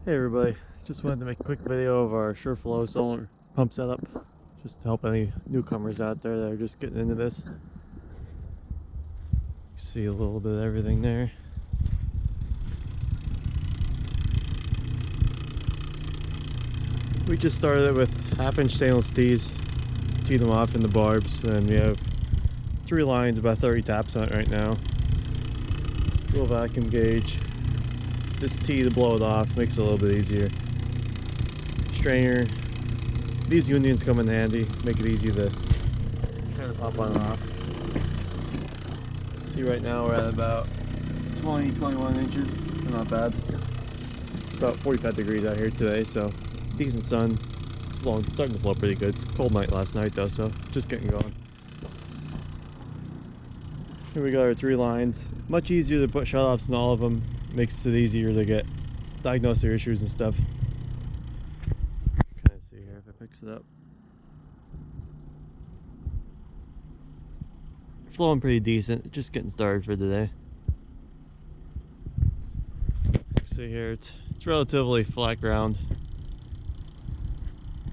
Hey everybody, just wanted to make a quick video of our surflow solar pump setup, just to help any newcomers out there that are just getting into this. You see a little bit of everything there. We just started it with 1/2-inch stainless tees, teed them off in the barbs, and we have 3 lines, about 30 taps on it right now. Just a little vacuum gauge. This tee to blow it off makes it a little bit easier. Strainer. These unions come in handy, make it easy to kind of pop on and off. See, right now we're at about 20-21 inches, so not bad. It's about 45 degrees out here today, so decent sun. It's flowing, starting to flow pretty good. It's a cold night last night though, so just getting going. Here we got our 3 lines. Much easier to put shutoffs in all of them. Makes it easier to diagnose their issues and stuff. Kind of see here if it picks it up. Flowing pretty decent. Just getting started for today. See here, it's relatively flat ground.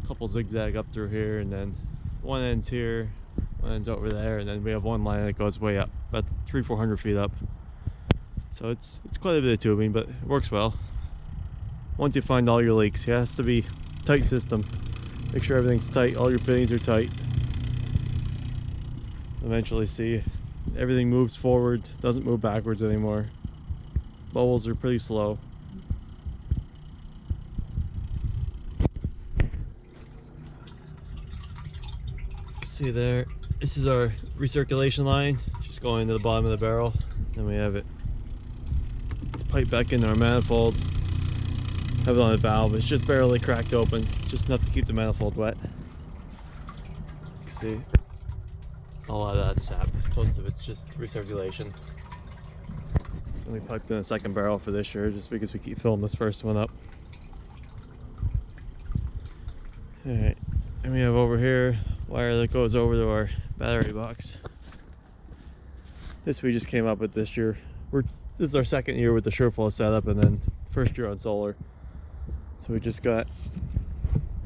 A couple zigzag up through here, and then one end's here, one end's over there, and then we have one line that goes way up, about 300-400 feet up. So it's quite a bit of tubing, but it works well. Once you find all your leaks, it has to be a tight system. Make sure everything's tight, all your fittings are tight. Eventually see everything moves forward, doesn't move backwards anymore. Bubbles are pretty slow. You can see there, this is our recirculation line, just going to the bottom of the barrel. Then we have it. Let's pipe back into our manifold. Have it on a valve. It's just barely cracked open. It's just enough to keep the manifold wet. You can see a lot of that sap. Most of it's just recirculation. And we piped in a second barrel for this year just because we keep filling this first one up. Alright, and we have over here wire that goes over to our battery box. This we just came up with this year. This is our second year with the surflow setup, and then first year on solar. So we just got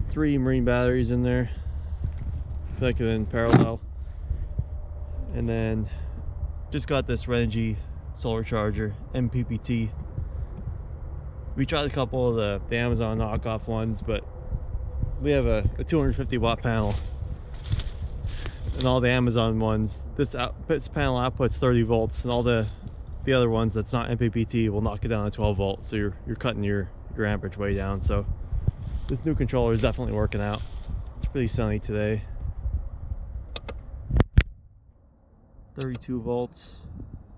3 marine batteries in there, connected in parallel, and then just got this Renogy solar charger, MPPT. We tried a couple of the Amazon knockoff ones, but we have a 250 watt panel, and all the Amazon ones, this panel outputs 30 volts, and all the other ones that's not MPPT will knock it down to 12 volts, so you're cutting your amperage way down. So this new controller is definitely working out. It's pretty sunny today. 32 volts,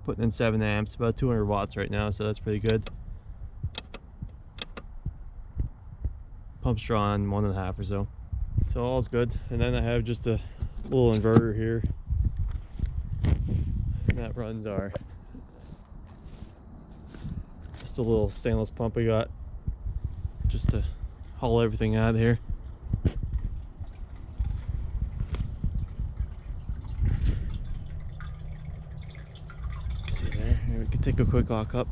putting in 7 amps, about 200 watts right now, so that's pretty good. Pump's drawn 1.5 or so, so all's good. And then I have just a little inverter here, and that runs our a little stainless pump we got just to haul everything out of here. See there, here we can take a quick walk up.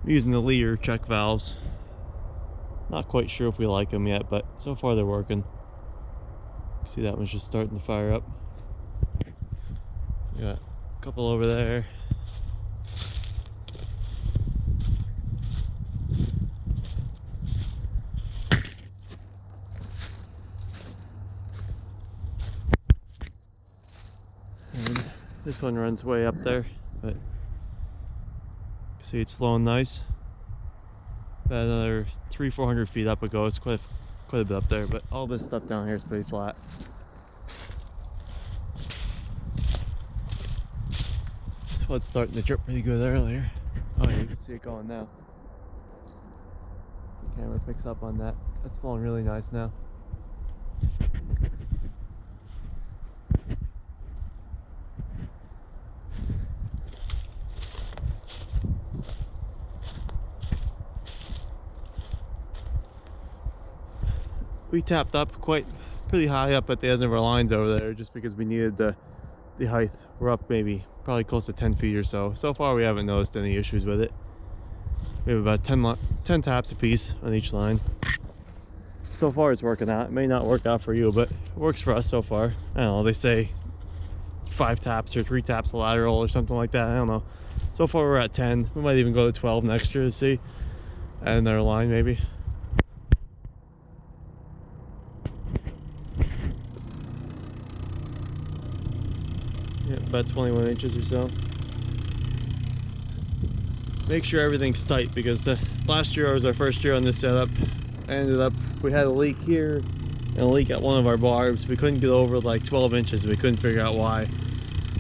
I'm using the Lear check valves. Not quite sure if we like them yet, but so far they're working. See, that one's just starting to fire up. We got couple over there. And this one runs way up there, but you can see it's flowing nice. About another 300-400 feet up it goes, quite a bit up there, but all this stuff down here is pretty flat. It's starting to drip pretty good earlier. Oh yeah, you can see it going now. The camera picks up on that. That's flowing really nice now. We tapped up pretty high up at the end of our lines over there just because we needed the height. We're up maybe probably close to 10 feet or so. So far we haven't noticed any issues with it. We have about 10 taps a piece on each line. So far it's working out. It may not work out for you, but it works for us so far. I don't know, they say 5 taps or 3 taps a lateral or something like that. I don't know. So far we're at 10. We might even go to 12 next year to see. Add another line maybe. Yeah, about 21 inches or so. Make sure everything's tight, because last year was our first year on this setup. We had a leak here and a leak at one of our barbs. We couldn't get over like 12 inches. We couldn't figure out why.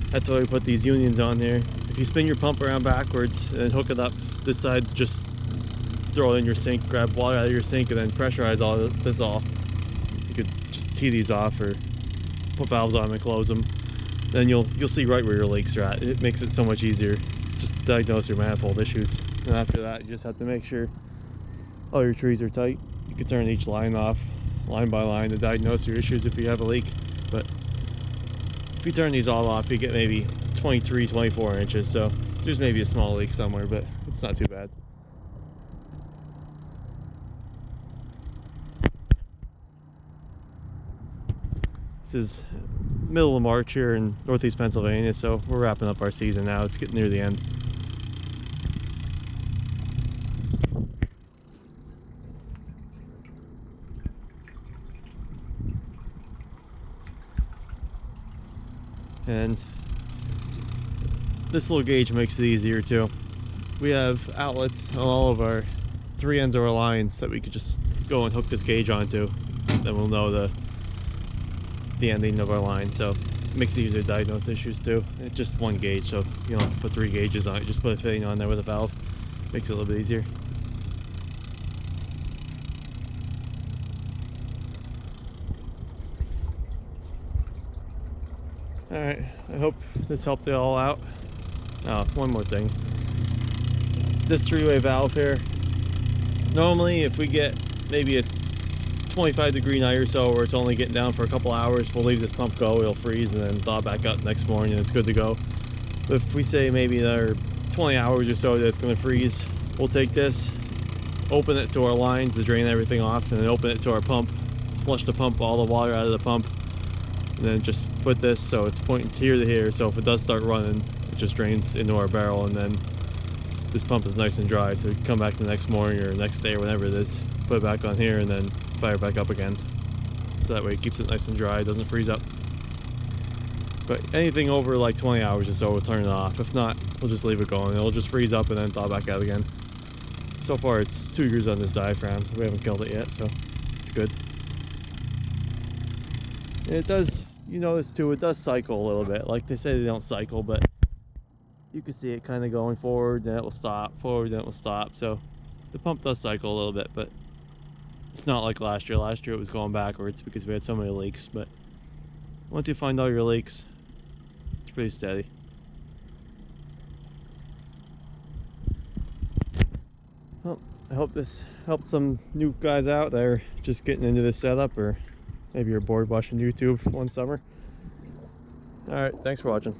That's why we put these unions on there. If you spin your pump around backwards and hook it up this side, just throw it in your sink, grab water out of your sink, and then pressurize all this off. You could just tee these off or put valves on them and close them. Then you'll see right where your leaks are at. It makes it so much easier. Just diagnose your manifold issues. And after that, you just have to make sure all your trees are tight. You can turn each line off, line by line, to diagnose your issues if you have a leak. But if you turn these all off, you get maybe 23, 24 inches. So there's maybe a small leak somewhere, but it's not too bad. This is middle of March here in Northeast Pennsylvania, so we're wrapping up our season now. It's getting near the end. And this little gauge makes it easier too. We have outlets on all of our 3 ends of our lines that we could just go and hook this gauge onto. Then we'll know the ending of our line, so it makes it easier to diagnose issues too. It's just one gauge, so you don't have to put 3 gauges on it. Just put a fitting on there with a valve. Makes it a little bit easier. Alright, I hope this helped you all out. Oh, one more thing. This 3-way valve here, normally if we get maybe a 25-degree night or so where it's only getting down for a couple hours, we'll leave this pump go, it'll freeze, and then thaw back up next morning and it's good to go. But if we say maybe another 20 hours or so that it's going to freeze, we'll take this, open it to our lines to drain everything off, and then open it to our pump, flush the pump, all the water out of the pump, and then just put this so it's pointing here to here, so if it does start running, it just drains into our barrel, and then this pump is nice and dry, so we can come back the next morning or next day or whenever it is, put it back on here, and then fire back up again. So that way it keeps it nice and dry, it doesn't freeze up. But anything over like 20 hours or so, we'll turn it off. If not, we'll just leave it going. It'll just freeze up and then thaw back out again. So far it's 2 years on this diaphragm, so we haven't killed it yet, so it's good. And it does, you notice too, it does cycle a little bit. Like they say they don't cycle, but you can see it kind of going forward, then it will stop, forward, then it will stop. So the pump does cycle a little bit, but it's not like last year. Last year it was going backwards because we had so many leaks, but once you find all your leaks, it's pretty steady. Well, I hope this helped some new guys out that are just getting into this setup, or maybe you're bored watching YouTube one summer. Alright, thanks for watching.